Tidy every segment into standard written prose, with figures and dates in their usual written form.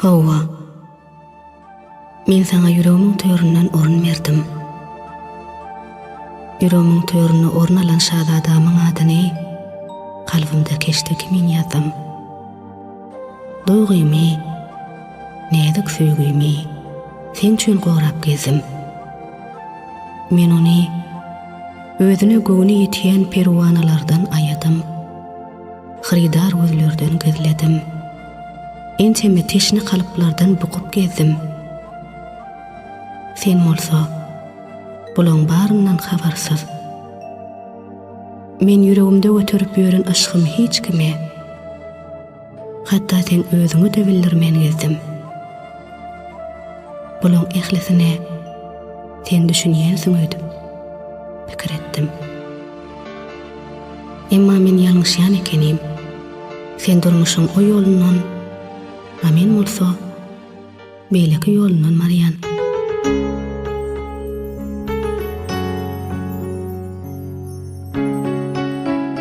Hawa, men sana yüreğimin töýründen orun berdim. Yüreğimin töýrüne orun alan şahzadamyň adyny kalbymda keşdeki men ýazdym. Duygumy, näzik süýgümi sen üçin gorap gezdim. Men ony özüne göwüni ýetýän perwanalardan aýadym. Xridar gözlerden gizledim. Enteme teşni kalıplardan bukup gezdim. Sen bolsa, bulan barından habarsyz. Men yüreğimde götürüp ýören aşkym hiç kime. Hatta sen özüňi de bildirmen gezdim. Bulan ihlisine sen düşünýänsiň ödüm. Pikir etdim. Emma men ýalňyşýan ekenim. Sen durmuşyň o ýolundan, amen bolsa, beýleki ýolundan marýan.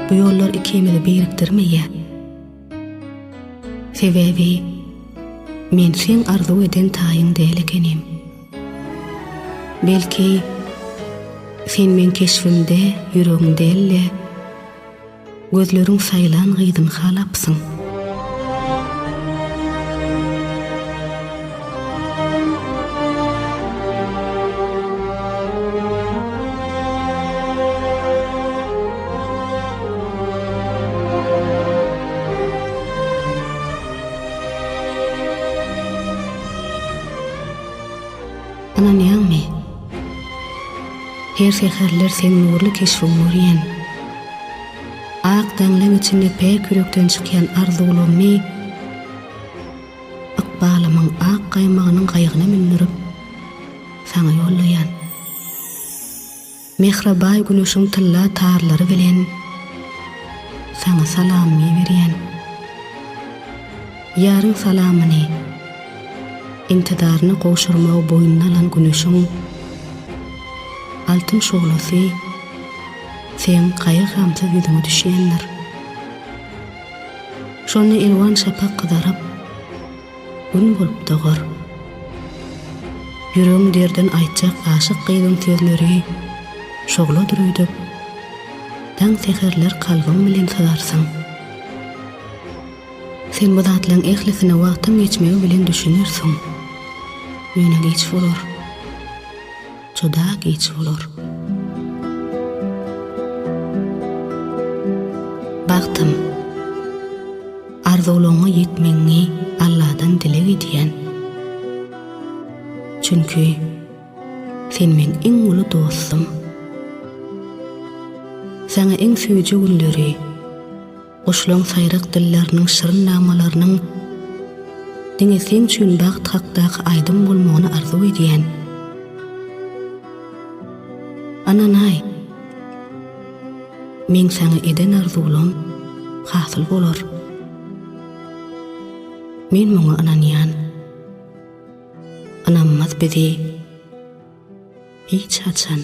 Bu ýollar ikimizi birikdirmeýe. Sebebi, men sen arzu eden taýyň däl ekenim. Belki, sen men keşfimde, yüreğimde elle, gözleriň saýlan gyýdyny halapsyň. Ana näme? Her seherler sen nurly keşfim görýän. Ak daňlaň içinde pek yürekden çykýan arzulymy ykbalymyň ak gaýmagynyň gaýgyna mindirip sana ýollaýan. Mehrabay güneşiň tylla tarlary bilen sana salamy berýän. Ýaryň salamyny intidaryny goşurmagy boýundan alan güneşiň altyn şoglasy sen gaýgamsyz ýüzüňe düşýändir. Şonu elwan şapak gydaryp gün bolup dogar. Yüreğim derden aýtjak aşyk gyýdym sözleri şogla durýdyp, taň seherler kalbym bilen sadarsyň. Sen bu zatlaryň ehlisine wagtym geçmegi bilen düşünürsiň. Ýöne geç bolar. Çoda geç bolar. Baktım, arzularyňa ýetmeňi Allahdan dilek edýän. Çünkü sen men iň uly dostum. Sana iň süýji günleri, goşulaň saýrak dilleriniň şyryň namalarynyň diňe sen üçin baht hakdaky aýdym bolmagyny arzu edýän. Ananay, men sana eden arzulam hasyl bolar. Men muňa ananýan. Anamaz bizi hiç haçan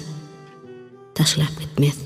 taşlap gitmez.